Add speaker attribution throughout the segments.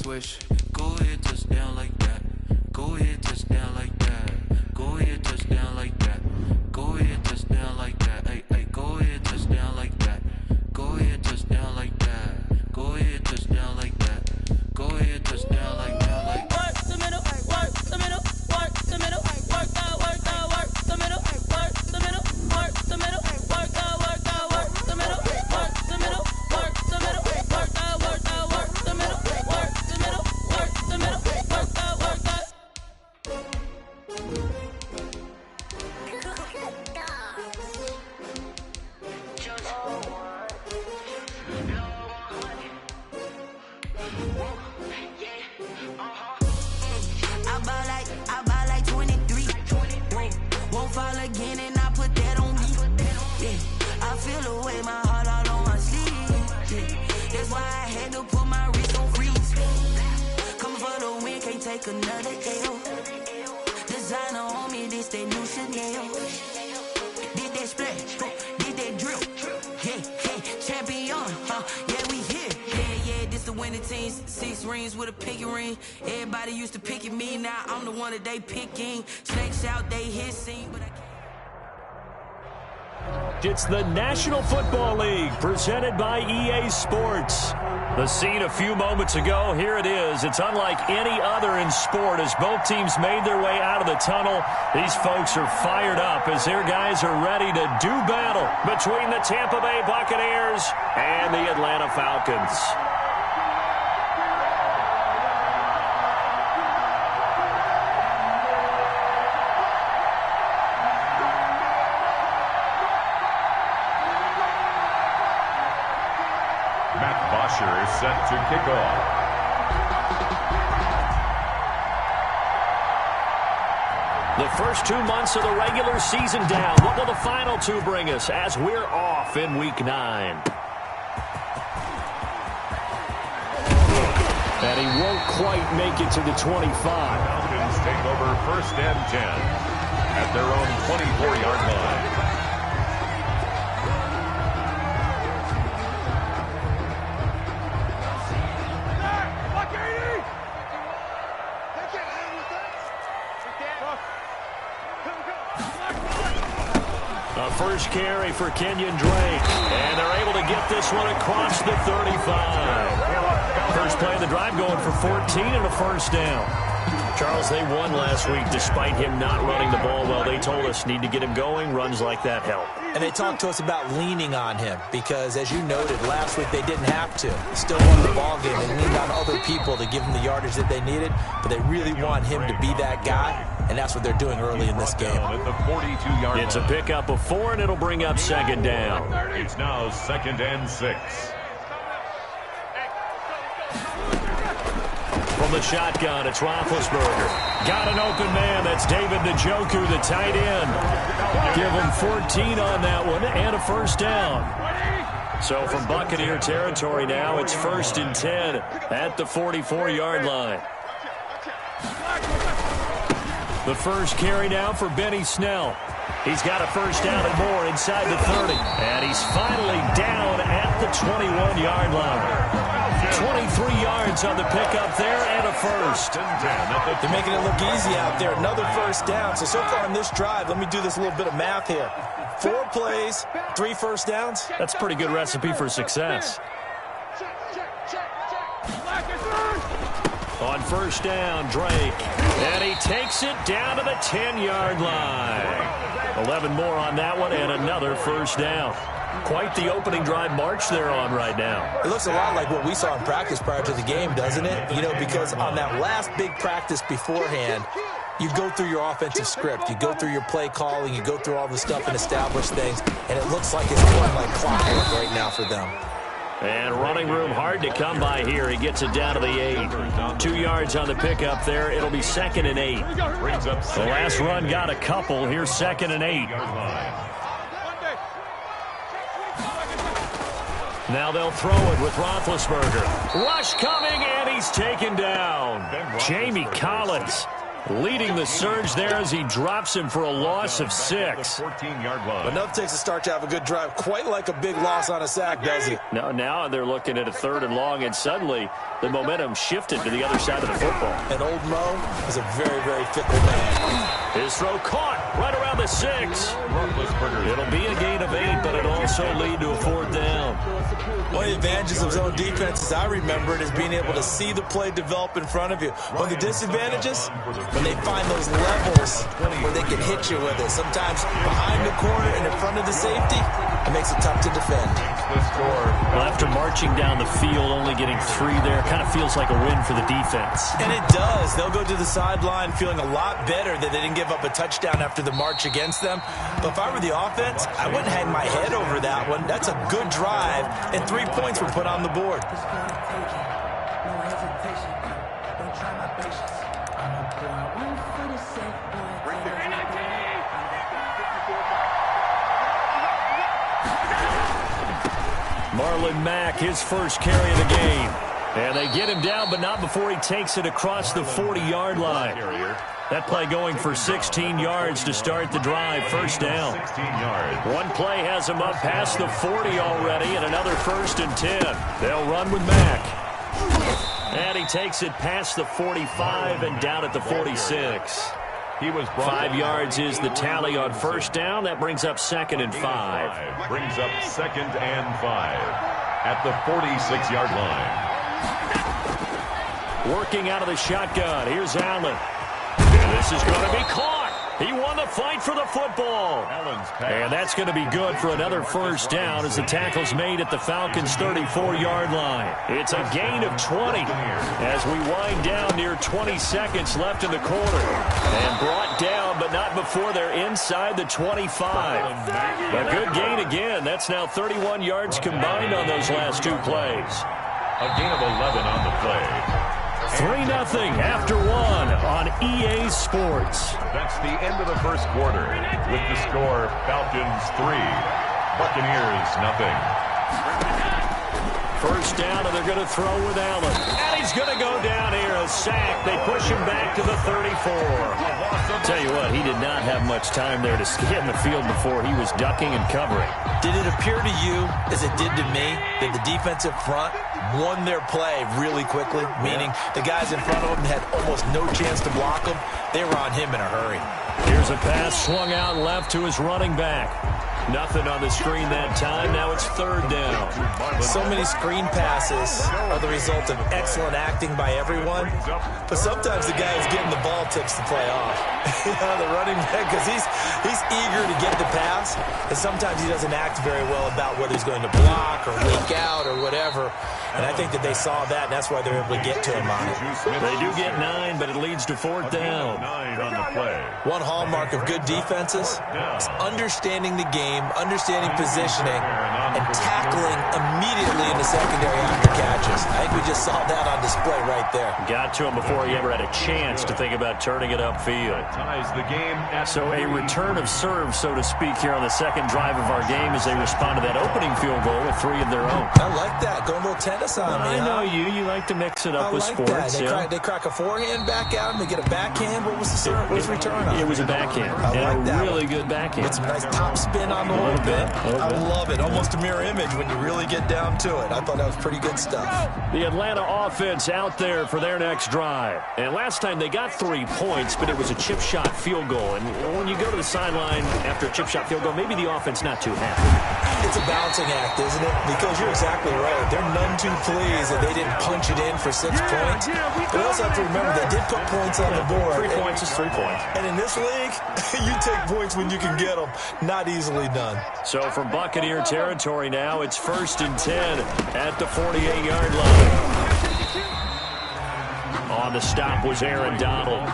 Speaker 1: swish. Go ahead, touchdown like that. Go ahead, touchdown like that. Go ahead, touchdown like that. Go ahead, touchdown like that. Hey, hey, go ahead, touchdown like that. Go ahead, touchdown like that. Go ahead, touchdown like that. Go ahead, touchdown like that. Like
Speaker 2: work the middle, work the middle, work the middle, work the middle, work the middle, work the middle, work the middle, work the middle, work the middle, work the middle, work the middle, work the middle, work the.
Speaker 3: I buy like 23. Won't fall again and I put that on me. Yeah, I feel the way my heart all on my sleeve. Yeah, that's why I had to put my wrist on freeze. Coming for the win, can't take another L. Designer on me, this that new Chanel. Did that splash, did that drill. Yeah, champion, yeah, we here. Yeah, this the winning team. 6 rings with a pinky ring. Everybody used to pick at me, now I'm the one that they picking. Snakes out, they hit scene, but I can't.
Speaker 4: It's the National Football League presented by EA Sports. The scene a few moments ago, here it is. It's unlike any other in sport as both teams made their way out of the tunnel. These folks are fired up as their guys are ready to do battle between the Tampa Bay Buccaneers and the Atlanta Falcons.
Speaker 5: Is set to kick off.
Speaker 4: The first 2 months of the regular season down. What will the final 2 bring us as we're off in Week 9? And he won't quite make it to the 25.
Speaker 5: Falcons take over 1st and 10 at their own 24-yard line.
Speaker 4: First carry for Kenyon Drake. And they're able to get this one across the 35. First play of the drive going for 14 and a first down. Charles, they won last week despite him not running the ball well. They told us need to get him going. Runs like that help.
Speaker 6: And they talked to us about leaning on him because, as you noted, last week they didn't have to. Still won the ball game. They leaned on other people to give them the yardage that they needed, but they really want him to be that guy, and that's what they're doing early in this game.
Speaker 5: At the 42-yard
Speaker 4: it's a pickup of 4, and it'll bring up 2nd down.
Speaker 5: It's now 2nd and 6.
Speaker 4: From the shotgun, it's Roethlisberger. Got an open man. That's David Njoku, the tight end. Give him 14 on that one and a first down. So from Buccaneer territory now, it's 1st and 10 at the 44-yard line. The first carry now for Benny Snell. He's got a first down and more inside the 30. And he's finally down at the 21-yard line. 23 yards on the pickup there and a first.
Speaker 6: They're making it look easy out there. Another first down. So far on this drive, let me do this little bit of math here. 4 plays, 3 first downs.
Speaker 4: That's a pretty good recipe for success. On first down, Drake. And he takes it down to the 10-yard line. 11 more on that one and another first down. Quite the opening drive march they're on right now.
Speaker 6: It looks a lot like what we saw in practice prior to the game, doesn't it? You know, because on that last big practice beforehand, you go through your offensive script, you go through your play calling, you go through all the stuff and establish things, and it looks like it's going like clockwork right now for them.
Speaker 4: And running room hard to come by here. He gets it down to the 8. 2 yards on the pickup there. It'll be 2nd and 8. The last run got a couple. Here's 2nd and 8. Now they'll throw it with Roethlisberger. Rush coming, and he's taken down. Jamie Collins. Leading the surge there as he drops him for a loss of 6.
Speaker 5: 14-yard line.
Speaker 6: Enough takes a start to have a good drive. Quite like a big loss on a sack, does it?
Speaker 4: Now they're looking at a 3rd and long, and suddenly the momentum shifted to the other side of the football.
Speaker 6: And old Mo is a very, very fickle man.
Speaker 4: His throw caught right around the 6. It'll be a gain of 8, but it'll also lead to a 4th down.
Speaker 6: One of the advantages of zone defense, as I remember it, is being able to see the play develop in front of you. One of the disadvantages, when they find those levels where they can hit you with it. Sometimes behind the corner and in front of the safety, it makes it tough to defend.
Speaker 4: Well, after marching down the field, only getting 3 there, kind of feels like a win for the defense.
Speaker 6: And it does. They'll go to the sideline feeling a lot better that they didn't give up a touchdown after the march against them. But if I were the offense, I wouldn't hang my head over that one. That's a good drive, and 3 points were put on the board.
Speaker 4: Marlon Mack, his first carry of the game. And they get him down, but not before he takes it across the 40-yard line. That play going for 16 yards to start the drive. First down.
Speaker 5: 16 yards.
Speaker 4: One play has him up past the 40 already, and another 1st and 10. They'll run with Mack. And he takes it past the 45 and down at the 46.
Speaker 5: He was
Speaker 4: 5 yards is the tally on first down. That brings up 2nd and 5.
Speaker 5: Brings up 2nd and 5 at the 46-yard line.
Speaker 4: Working out of the shotgun. Here's Allen. And this is going to be caught. He won the fight for the football. And that's going to be good for another first down as the tackle's made at the Falcons' 34-yard line. It's a gain of 20 as we wind down near 20 seconds left in the quarter. And brought down, but not before they're inside the 25. A good gain again. That's now 31 yards combined on those last 2 plays.
Speaker 5: A gain of 11 on the play.
Speaker 4: 3-0 after 1 on EA Sports.
Speaker 5: That's the end of the first quarter. With the score, Falcons 3, Buccaneers 0.
Speaker 4: First down, and they're going to throw with Allen. And he's going to go down here, a sack. They push him back to the 34. Tell you what, he did not have much time there to get in the field before he was ducking and covering.
Speaker 6: Did it appear to you, as it did to me, that the defensive front won their play really quickly? Meaning the guys in front of them had almost no chance to block him. They were on him in a hurry.
Speaker 4: Here's a pass swung out left to his running back. Nothing on the screen that time. Now it's 3rd down.
Speaker 6: So many screen passes are the result of excellent acting by everyone. But sometimes the guy who's getting the ball tips the play off. The running back, because he's eager to get the pass. And sometimes he doesn't act very well about whether he's going to block or leak out or whatever. And I think that they saw that, and that's why they're able to get to him on it.
Speaker 4: They do get 9, but it leads to 4th down.
Speaker 5: 9 on the play.
Speaker 6: One hallmark of good defenses is understanding the game, understanding positioning, and tackling immediately in the secondary after catches. I think we just saw that on display right there.
Speaker 4: Got to him before he ever had a chance to think about turning it upfield.
Speaker 5: Ties the game at
Speaker 4: So a return of serve, so to speak, here on the second drive of our game as they respond to that opening field goal with 3 of their own.
Speaker 6: I like that. Going a little tennis on me.
Speaker 4: I know you. You like to mix it up with sports.
Speaker 6: They crack a forehand back at him. They get a backhand. What was the serve? What was the return on?
Speaker 4: It was a backhand.
Speaker 6: I like that.
Speaker 4: Really good backhand.
Speaker 6: Get some nice top spin on the whole bit. I love it. Almost a mirror image when you really get down to it. I thought that was pretty good stuff.
Speaker 4: The Atlanta offense out there for their next drive. And last time they got 3 points, but it was a chip shot field goal. And when you go to the sideline after a chip shot field goal, maybe the offense not too happy.
Speaker 6: It's a balancing act, isn't it? Because you're exactly right. They're none too pleased that they didn't punch it in for 6 points. But we also have to remember they did put points on the board.
Speaker 4: 3 points is 3 points.
Speaker 6: And in this league, you take points when you can get them. Not easily done.
Speaker 4: So from Buccaneer territory now, it's 1st and 10 at the 48-yard line. On the stop was Aaron Donald.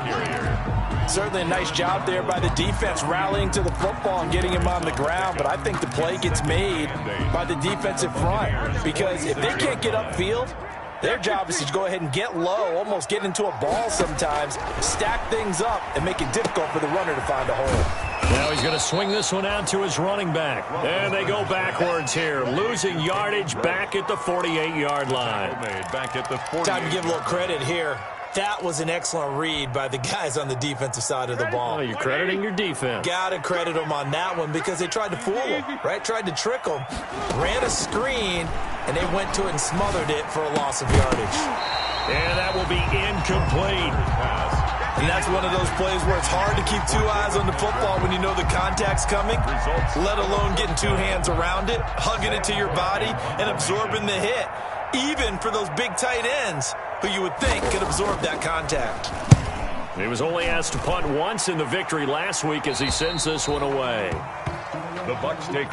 Speaker 6: Certainly a nice job there by the defense rallying to the football and getting him on the ground, but I think the play gets made by the defensive front because if they can't get upfield, their job is to go ahead and get low, almost get into a ball sometimes, stack things up, and make it difficult for the runner to find a hole.
Speaker 4: Now he's going to swing this one out to his running back. And they go backwards here, losing yardage back at the 48-yard line.
Speaker 5: Back at the 48.
Speaker 6: Time to give a little credit here That was an excellent read by the guys on the defensive side of the ball.
Speaker 4: Oh, you're crediting your defense.
Speaker 6: Got to credit them on that one because they tried to fool him, right? Tried to trick him, ran a screen, and they went to it and smothered it for a loss of yardage.
Speaker 4: And that will be incomplete.
Speaker 6: And that's one of those plays where it's hard to keep two eyes on the football when you know the contact's coming, let alone getting two hands around it, hugging it to your body, and absorbing the hit, even for those big tight ends who you would think could absorb that contact.
Speaker 4: He was only asked to punt once in the victory last week as he sends this one away.
Speaker 5: The Bucs take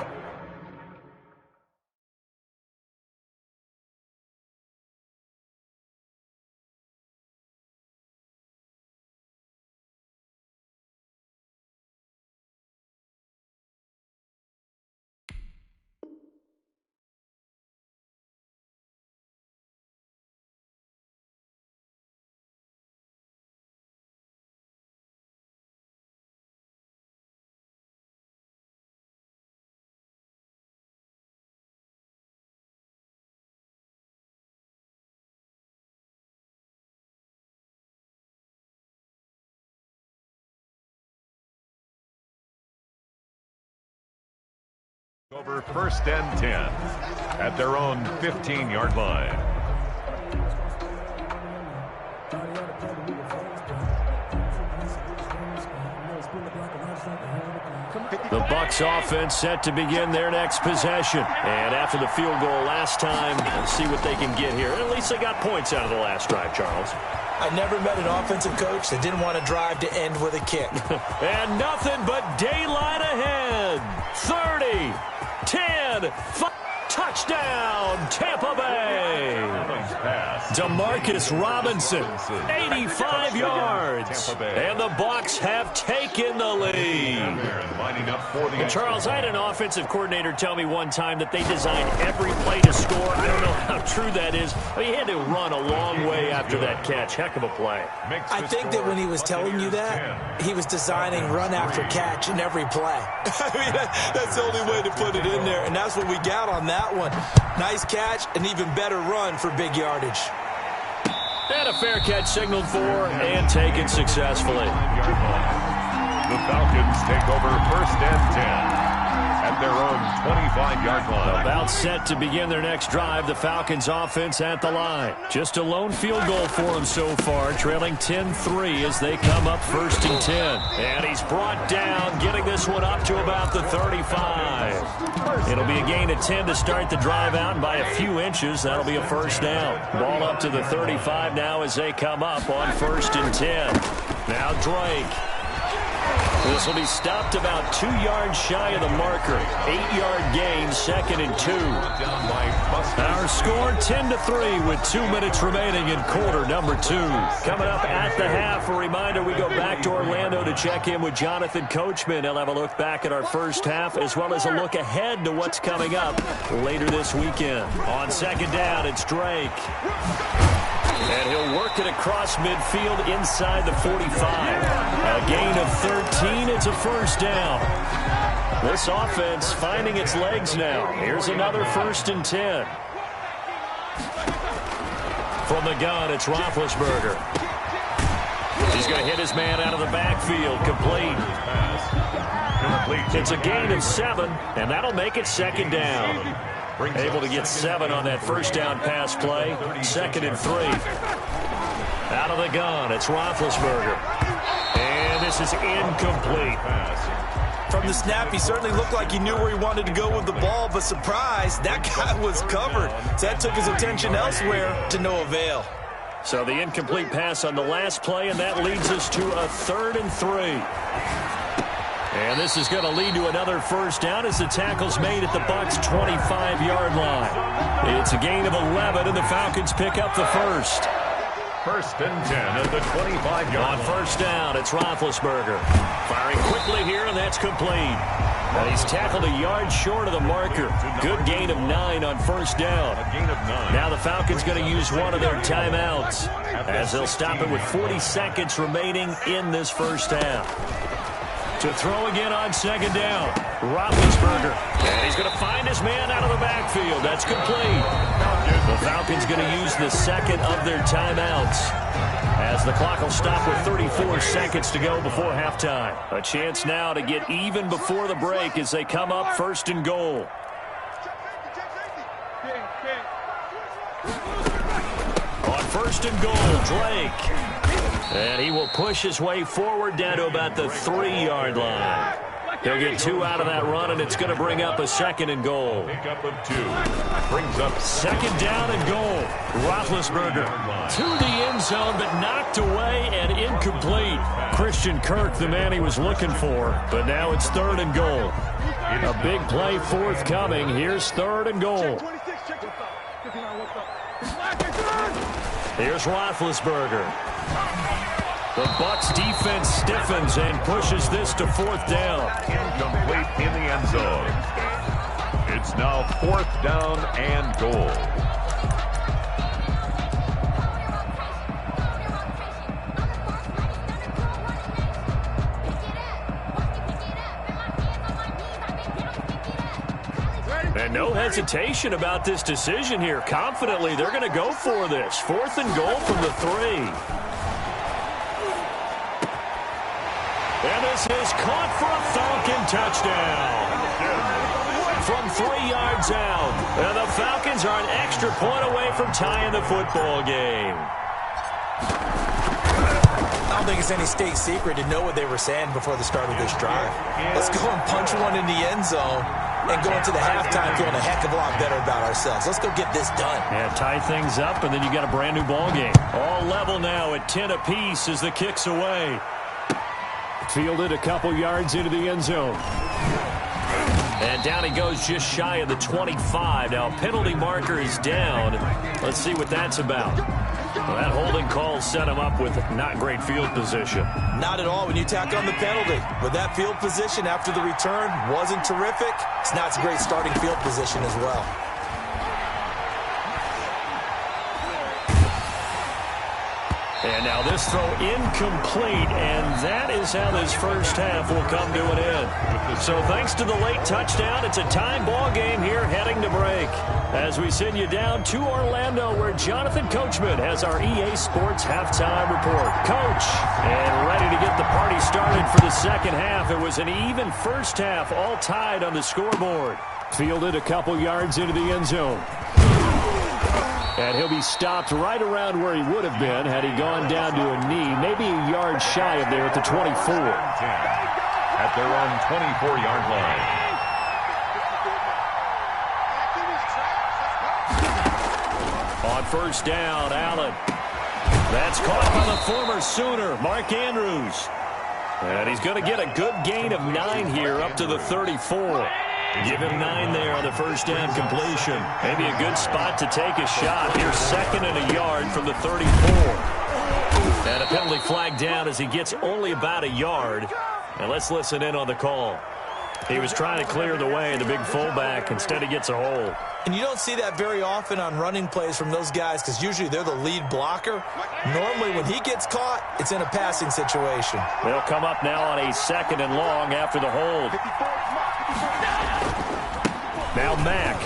Speaker 5: over 1st and 10 at their own 15-yard line.
Speaker 4: The Bucs offense set to begin their next possession. And after the field goal last time, let's see what they can get here. At least they got points out of the last drive, Charles.
Speaker 6: I never met an offensive coach that didn't want to drive to end with a kick.
Speaker 4: And nothing but daylight ahead. 30, 10, 5, touchdown, Tampa Bay. Demarcus Robinson, 85 yards. And the Bucs have taken the lead. And Charles, I had an offensive coordinator tell me one time that they designed every play to score. I don't know how true that is. I mean, he had to run a long way after that catch. Heck of a play.
Speaker 6: I think that when he was telling you that, he was designing run after catch in every play. I mean, that's the only way to put it in there, and that's what we got on that one. Nice catch, an even better run for big yardage.
Speaker 4: And a fair catch signaled for and taken successfully.
Speaker 5: The Falcons take over 1st and 10 at their own 25-yard line.
Speaker 4: About set to begin their next drive. The Falcons offense at the line. Just a lone field goal for them so far, trailing 10-3 as they come up 1st and 10. And he's brought down, getting this one up to about the 35. It'll be a gain of 10 to start the drive out, and by a few inches, that'll be a first down. Ball up to the 35 now as they come up on 1st and 10. Now Drake. This will be stopped about 2 yards shy of the marker. 8-yard gain, 2nd and 2. Our score 10-3 with 2 minutes remaining in quarter number 2. Coming up at the half, a reminder we go back to Orlando to check in with Jonathan Coachman. He'll have a look back at our first half as well as a look ahead to what's coming up later this weekend. On 2nd down, it's Drake. And he'll work it across midfield inside the 45. A gain of 13. It's a first down. This offense finding its legs now. Here's another 1st and 10. From the gun, it's Roethlisberger. He's going to hit his man out of the backfield. Complete. It's a gain of 7, and that'll make it 2nd down. Able to get 7 on that first down pass play. 2nd and 3. Out of the gun, it's Roethlisberger. And this is incomplete.
Speaker 6: From the snap, he certainly looked like he knew where he wanted to go with the ball, but surprise, that guy was covered. So that took his attention elsewhere to no avail.
Speaker 4: So the incomplete pass on the last play, and that leads us to a 3rd and 3. And this is going to lead to another first down as the tackle's made at the Bucs' 25-yard line. It's a gain of 11, and the Falcons pick up the first.
Speaker 5: 1st and 10 at the 25-yard line.
Speaker 4: On first down, it's Roethlisberger. Firing quickly here, and that's complete. And he's tackled a yard short of the marker. Good gain of 9 on first down.
Speaker 5: A gain of 9.
Speaker 4: Now the Falcons going to use one of their timeouts as they'll stop it with 40 seconds remaining in this first half. To throw again on 2nd down, Roethlisberger. And he's going to find his man out of the backfield. That's complete. The Falcons going to use the 2nd of their timeouts. As the clock will stop with 34 seconds to go before halftime. A chance now to get even before the break as they come up 1st and goal. On 1st and goal, Drake. And he will push his way forward down to about the 3-yard line. He'll get 2 out of that run, and it's going to bring up a 2nd and goal.
Speaker 5: Pickup of 2. Brings up
Speaker 4: 2nd down and goal. Roethlisberger to the end zone, but knocked away and incomplete. Christian Kirk, the man he was looking for, but now it's 3rd and goal. A big play forthcoming. Here's 3rd and goal. Here's Roethlisberger. The Bucs defense stiffens and pushes this to 4th down.
Speaker 5: incomplete in the end zone. It's now 4th down and goal.
Speaker 4: And no hesitation about this decision here. Confidently, they're going to go for this. 4th and goal from the 3. And this is caught for a Falcon touchdown. From 3 yards out. And the Falcons are an extra point away from tying the football game.
Speaker 6: I don't think it's any state secret to know what they were saying before the start of this drive. Let's go and punch one in the end zone and go into the halftime feeling a heck of a lot better about ourselves. Let's go get this done.
Speaker 4: Yeah, tie things up, and then you got a brand new ball game. All level now at 10 apiece as the kick's away. Fielded a couple yards into the end zone. And down he goes just shy of the 25. Now, penalty marker is down. Let's see what that's about. Well, that holding call set him up with not great field position.
Speaker 6: Not at all when you tack on the penalty. But that field position after the return wasn't terrific. It's not a great starting field position as well.
Speaker 4: And now this throw incomplete, and that is how this first half will come to an end. So thanks to the late touchdown, it's a tie ball game here heading to break. As we send you down to Orlando, where Jonathan Coachman has our EA Sports halftime report. Coach, and ready to get the party started for the second half. It was an even first half, all tied on the scoreboard. Fielded a couple yards into the end zone. And he'll be stopped right around where he would have been had he gone down to a knee, maybe a yard shy of there at the 24.
Speaker 5: At their own 24-yard line.
Speaker 4: On 1st down, Allen. That's caught by the former Sooner, Mark Andrews. And he's going to get a good gain of 9 here up to the 34. Give him 9 there on the first down completion. Maybe a good spot to take a shot. Here's 2nd and a yard from the 34. And a penalty flag down as he gets only about a yard. And let's listen in on the call. He was trying to clear the way, the big fullback. Instead, he gets a hold.
Speaker 6: And you don't see that very often on running plays from those guys because usually they're the lead blocker. Normally, when he gets caught, it's in a passing situation.
Speaker 4: They'll come up now on a 2nd and long after the hold. Now Mack.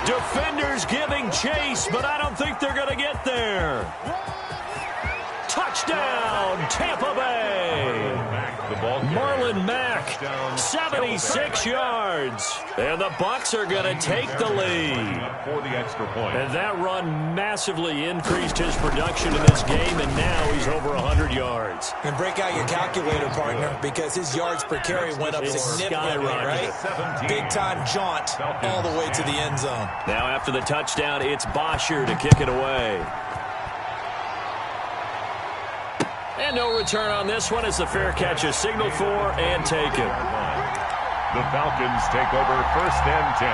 Speaker 4: Defenders giving chase, but I don't think they're going to get there. Touchdown, Tampa Bay. Marlon Mack, 76 yards. And the Bucs are going to take the lead.
Speaker 5: For the extra point.
Speaker 4: And that run massively increased his production in this game, and now he's over 100 yards.
Speaker 6: And break out your calculator, partner, because his yards per carry went up significantly, right? Big-time jaunt all the way to the end zone.
Speaker 4: Now after the touchdown, it's Bosher to kick it away. And no return on this one as the fair catch is signaled for and taken.
Speaker 5: The Falcons take over 1st and 10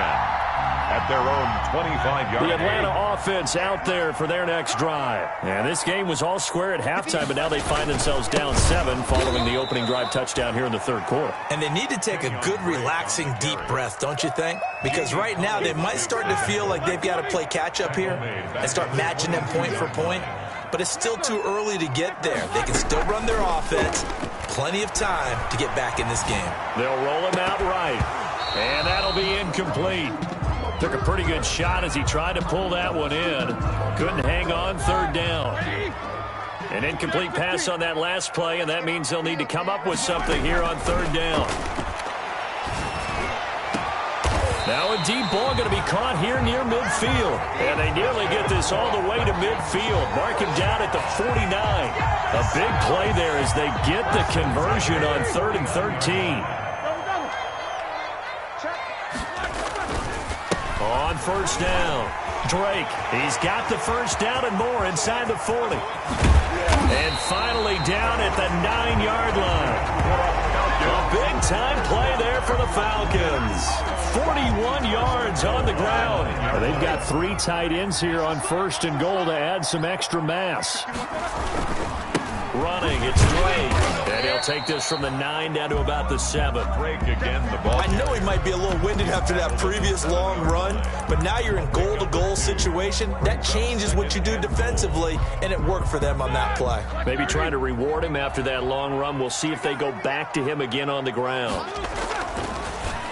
Speaker 5: at their own 25-yard line.
Speaker 4: The Atlanta offense out there for their next drive. And this game was all square at halftime, but now they find themselves down 7 following the opening drive touchdown here in the 3rd quarter.
Speaker 6: And they need to take a good, relaxing, deep breath, don't you think? Because right now they might start to feel like they've got to play catch-up here and start matching them point for point. But it's still too early to get there. They can still run their offense. Plenty of time to get back in this game.
Speaker 4: They'll roll him out right. And that'll be incomplete. Took a pretty good shot as he tried to pull that one in. Couldn't hang on, third down. An incomplete pass on that last play, and that means they'll need to come up with something here on third down. Now a deep ball going to be caught here near midfield. And they nearly get this all the way to midfield. Mark him down at the 49. A big play there as they get the conversion on 3rd and 13. On first down, Drake. He's got the first down and more inside the 40. And finally down at the 9-yard line. A big-time play there for the Falcons. 41 yards on the ground. They've got 3 tight ends here on 1st and goal to add some extra mass. Running, it's Drake. And he'll take this from the 9 down to about the 7.
Speaker 5: Drake again, the ball.
Speaker 6: I know he might be a little winded after that previous long run, but now you're in goal-to-goal situation. That changes what you do defensively, and it worked for them on that play.
Speaker 4: Maybe trying to reward him after that long run. We'll see if they go back to him again on the ground.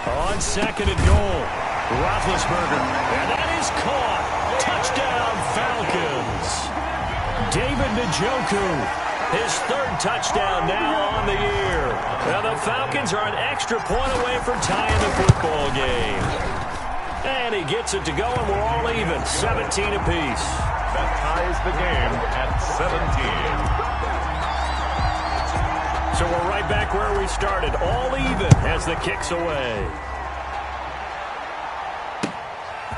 Speaker 4: On 2nd and goal, Roethlisberger. And that is caught. Touchdown, Falcons. David Njoku. His 3rd touchdown now on the year. Now the Falcons are an extra point away from tying the football game. And he gets it to go, and we're all even, 17 apiece.
Speaker 5: That ties the game at 17.
Speaker 4: So we're right back where we started, all even as the kick's away.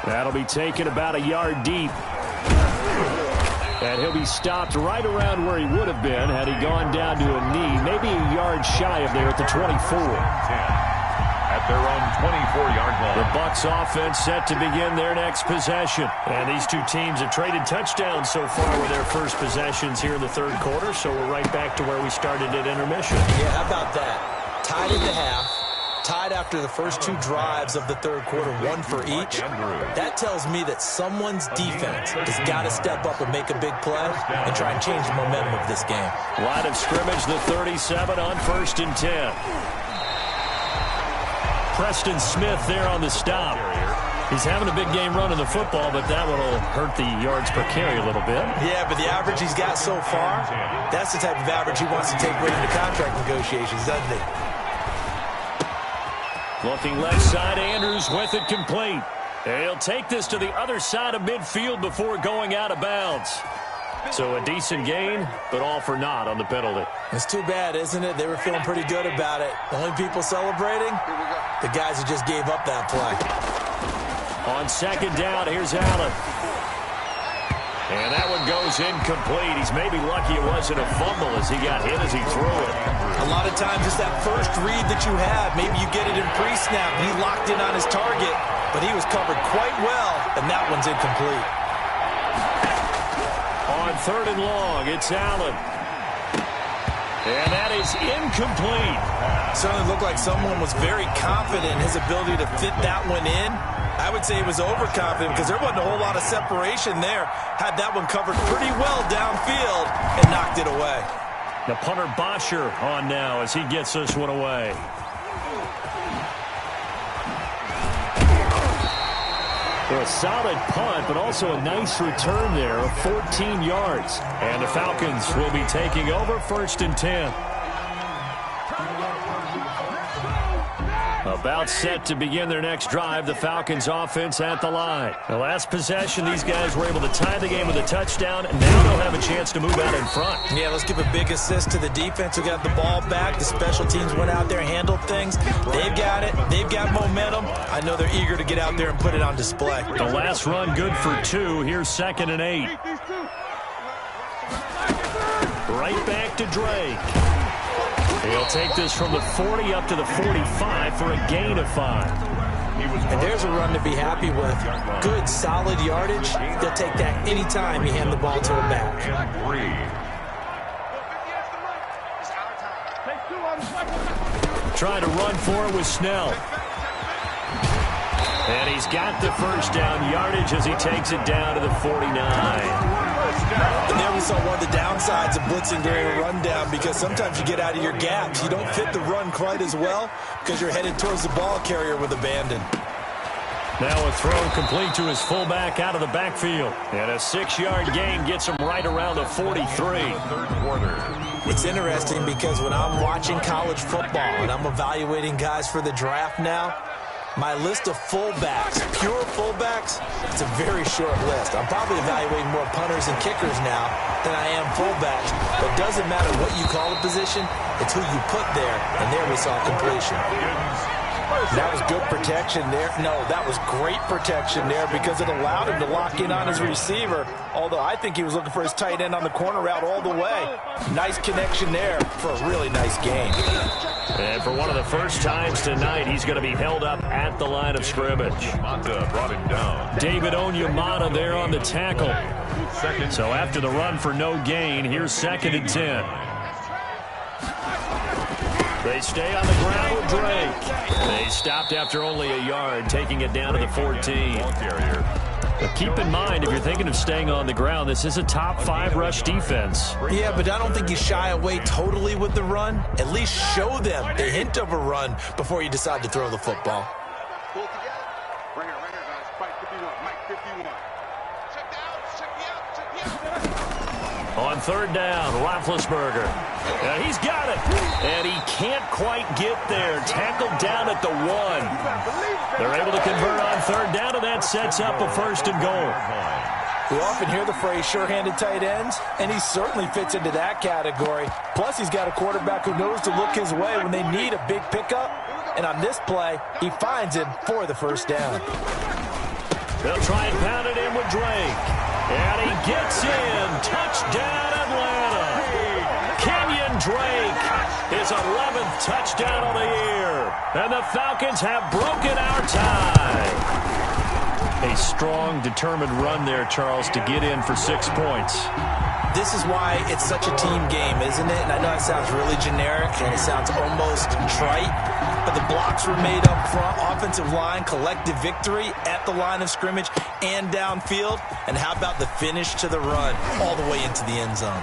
Speaker 4: That'll be taken about a yard deep. And he'll be stopped right around where he would have been had he gone down to a knee, maybe a yard shy of there at the 24.
Speaker 5: At their own 24-yard line.
Speaker 4: The Bucs offense set to begin their next possession. And these two teams have traded touchdowns so far with their first possessions here in the 3rd quarter, so we're right back to where we started at intermission.
Speaker 6: Yeah, how about that? Tied at the half. Tied after the first 2 drives of the 3rd quarter, 1 for each. That tells me that someone's defense has got to step up and make a big play and try and change the momentum of this game.
Speaker 4: Line of scrimmage, the 37 on 1st and 10. Preston Smith there on the stop. He's having a big game running the football, but that one will hurt the yards per carry a little bit. Yeah, but the average he's got so far, that's the type of average he wants to take right into contract negotiations, doesn't he? Looking left side, Andrews with it complete. And he'll take this to the other side of midfield before going out of bounds. So a decent gain, but all for naught on the penalty. It's too bad, isn't it? They were feeling pretty good about it. The only people celebrating, the guys who just gave up that play. On 2nd down, here's Allen. And that one goes incomplete. He's maybe lucky it wasn't a fumble as he got hit as he threw it. A lot of times it's that first read that you have. Maybe you get it in pre-snap. He locked in on his target, but he was covered quite well, and that one's incomplete. On 3rd and long, it's Allen. And that is incomplete. Certainly looked like someone was very confident in his ability to fit that one in. I would say he was overconfident because there wasn't a whole lot of separation there. Had that one covered pretty well downfield and knocked it away. The punter Bosher on now as he gets this one away. A solid punt, but also a nice return there of 14 yards. And the Falcons will be taking over 1st and 10. About set to begin their next drive, the Falcons offense at the line. The last possession, these guys were able to tie the game with a touchdown, and now they'll have a chance to move out in front. Yeah, let's give a big assist to the defense who got the ball back. The special teams went out there and handled things. They've got it. They've got momentum. I know they're eager to get out there and put it on display. The last run good for 2. Here's 2nd and 8. Right back to Drake. He'll take this from the 40 up to the 45 for a gain of 5. And there's a run to be happy with. Good, solid yardage. They'll take that anytime you hand the ball to a back. Trying to run for it with Snell. And he's got the first down yardage as he takes it down to the 49. And there we saw one of the downsides of blitzing during a rundown because sometimes you get out of your gaps. You don't fit the run quite as well because you're headed towards the ball carrier with abandon. Now a throw complete to his fullback out of the backfield. And a 6-yard gain gets him right around the 43.
Speaker 5: Third quarter.
Speaker 6: It's interesting because when I'm watching college football and I'm evaluating guys for the draft now, my list of fullbacks, pure fullbacks, it's a very short list. I'm probably evaluating more punters and kickers now than I am fullbacks. But it doesn't matter what you call a position, it's who you put there. And there we saw completion.
Speaker 7: That was good protection there. No, that was great protection there because it allowed him to lock in on his receiver, although I think he was looking for his tight end on the corner route all the way. Nice connection there for a really nice gain.
Speaker 4: And for one of the first times tonight, he's going to be held up at the line of scrimmage.
Speaker 5: Mata brought him down.
Speaker 4: David Onyemata there on the tackle. So after the run for no gain, here's 2nd and 10. They stay on the ground with Drake. They stopped after only a yard, taking it down to the 14. But keep in mind, if you're thinking of staying on the ground, this is a top 5 rush defense.
Speaker 6: Yeah, but I don't think you shy away totally with the run. At least show them the hint of a run before you decide to throw the football.
Speaker 4: On 3rd down, Roethlisberger. And he's got it. And he can't quite get there. Tackled down at the 1. They're able to convert on 3rd down, and that sets up a 1st and goal.
Speaker 7: We often hear the phrase sure-handed tight ends, and he certainly fits into that category. Plus, he's got a quarterback who knows to look his way when they need a big pickup. And on this play, he finds him for the 1st down.
Speaker 4: They'll try and pound it in with Drake. And he gets in. Touchdown, Atlanta. Kenyon Drake, his 11th touchdown of the year. And the Falcons have broken our tie. A strong, determined run there, Charles, to get in for 6 points.
Speaker 6: This is why it's such a team game, isn't it? And I know it sounds really generic and it sounds almost trite, but the blocks were made up front, offensive line, collective victory at the line of scrimmage and downfield. And how about the finish to the run all the way into the end zone?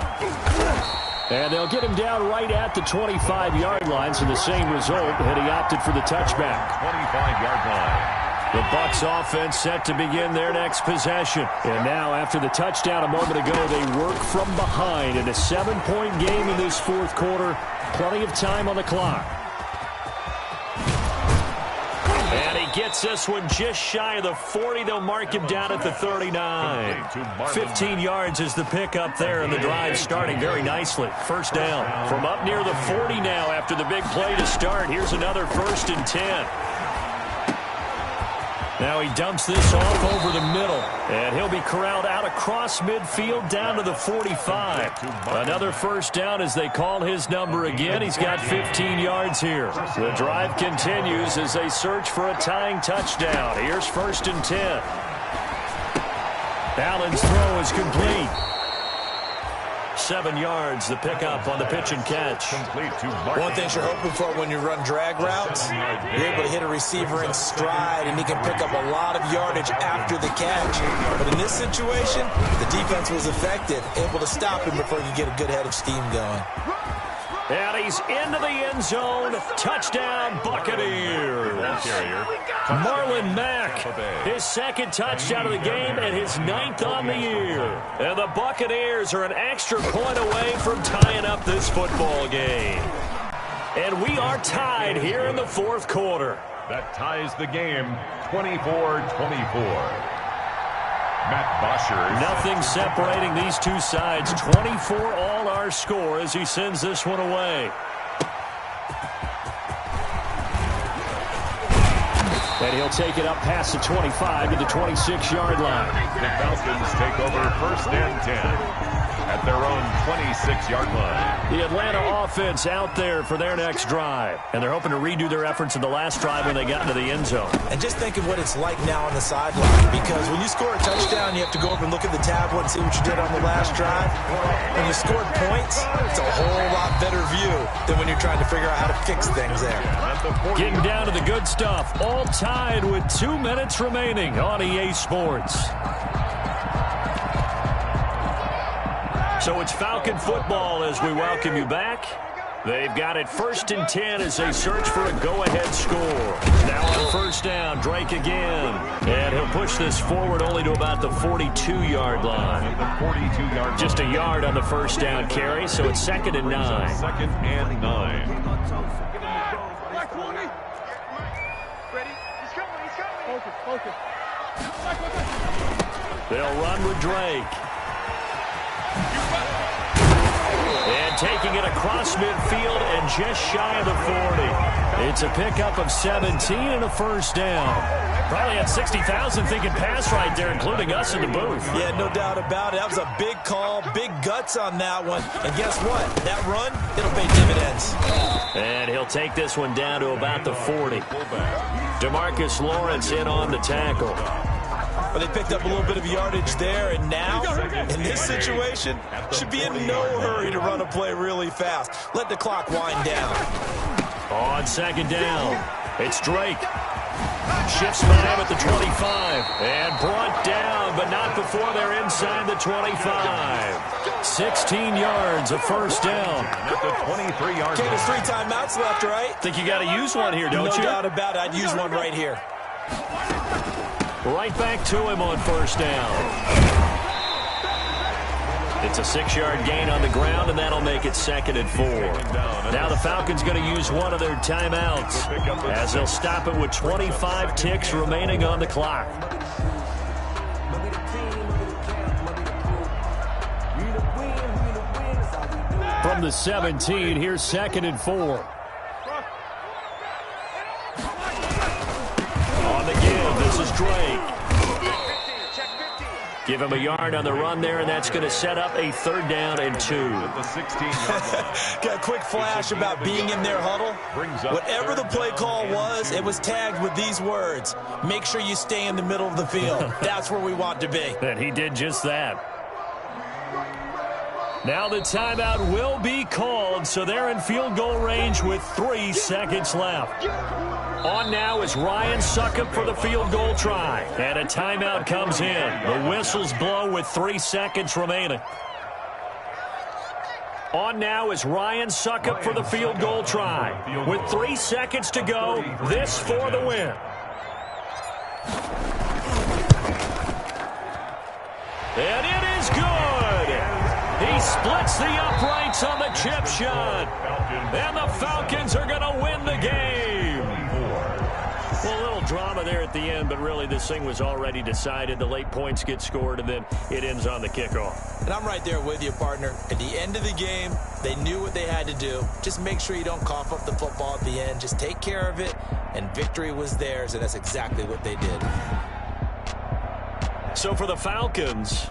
Speaker 4: And they'll get him down right at the 25-yard line, so the same result, and he opted for the touchback.
Speaker 5: 25-yard line.
Speaker 4: The Bucs offense set to begin their next possession. And now, after the touchdown a moment ago, they work from behind in a 7-point game in this 4th quarter. Plenty of time on the clock. And he gets this one just shy of the 40. They'll mark him down at the 39. 15 yards is the pickup there, and the drive starting very nicely. 1st down from up near the 40 now after the big play to start. Here's another 1st and 10. Now he dumps this off over the middle, and he'll be corralled out across midfield down to the 45. Another 1st down as they call his number again. He's got 15 yards here. The drive continues as they search for a tying touchdown. Here's 1st and 10. Allen's throw is complete. 7 yards, the pickup on the pitch and catch.
Speaker 6: One thing you're hoping for when you run drag routes, you're able to hit a receiver in stride, and he can pick up a lot of yardage after the catch. But in this situation, the defense was effective, able to stop him before you get a good head of steam going.
Speaker 4: And he's into the end zone. Touchdown, Buccaneers. Marlon Mack, his 2nd touchdown of the game and his 9th on the year. And the Buccaneers are an extra point away from tying up this football game. And we are tied here in the 4th quarter.
Speaker 5: That ties the game 24-24. Matt Bosher.
Speaker 4: Nothing separating these two sides. 24 all our score as he sends this one away. And he'll take it up past the 25 to the 26-yard line.
Speaker 5: The Falcons take over 1st and 10 at their own 26-yard line.
Speaker 4: The Atlanta offense out there for their next drive. And they're hoping to redo their efforts in the last drive when they got into the end zone.
Speaker 6: And just think of what it's like now on the sideline. Because when you score a touchdown, you have to go up and look at the tablet and see what you did on the last drive. When you scored points, it's a whole lot better view than when you're trying to figure out how to fix things there.
Speaker 4: Getting down to the good stuff. All tied with 2 minutes remaining on EA Sports. So it's Falcon football as we welcome you back. They've got it 1st and 10 as they search for a go-ahead score. Now on 1st down, Drake again. And he'll push this forward only to about the 42-yard line. Just a yard on the 1st down carry, so it's 2nd and 9.
Speaker 5: 2nd and 9.
Speaker 4: They'll run with Drake. And taking it across midfield and just shy of the 40. It's a pickup of 17 and a 1st down. Probably had 60,000 thinking pass right there, including us in the booth.
Speaker 6: Yeah, no doubt about it. That was a big call, big guts on that one. And guess what? That run, it'll pay dividends.
Speaker 4: And he'll take this one down to about the 40. DeMarcus Lawrence in on the tackle.
Speaker 6: Well, they picked up a little bit of yardage there, and now, in this situation, should be in no hurry to run a play really fast. Let the clock wind down.
Speaker 4: On 2nd down, it's Drake. Shifts behind at the 25. And brought down, but not before they're inside the 25. 16 yards, a 1st down.
Speaker 5: At the 23-yard
Speaker 6: Okay,
Speaker 5: line.
Speaker 6: there's 3 timeouts left, right?
Speaker 4: Think you got to use one here, don't you?
Speaker 6: No doubt about it. I'd use one right here.
Speaker 4: Right back to him on 1st down. It's a 6-yard gain on the ground, and that'll make it 2nd and 4. Now the Falcons going to use one of their timeouts as they'll stop it with 25 ticks remaining on the clock. From the 17, here's 2nd and 4. On the give, this is Drake. Give him a yard on the run there, and that's going to set up a 3rd down and 2.
Speaker 5: The 16-yard line.
Speaker 6: Got a quick flash about being in their huddle. Whatever the play call was, it was tagged with these words: make sure you stay in the middle of the field. That's where we want to be.
Speaker 4: And he did just that. Now the timeout will be called, so they're in field goal range with 3 seconds left. On now is Ryan Succop for the field goal try. And a timeout comes in. The whistles blow with 3 seconds remaining. On now is Ryan Succop for the field goal try. With 3 seconds to go, this for the win. And it is good. He splits the uprights on the chip shot. And the Falcons are going to win the game. Well, a little drama there at the end, but really this thing was already decided. The late points get scored, and then it ends on the kickoff.
Speaker 6: And I'm right there with you, partner. At the end of the game, they knew what they had to do. Just make sure you don't cough up the football at the end. Just take care of it, and victory was theirs, and that's exactly what they did.
Speaker 4: So for the Falcons,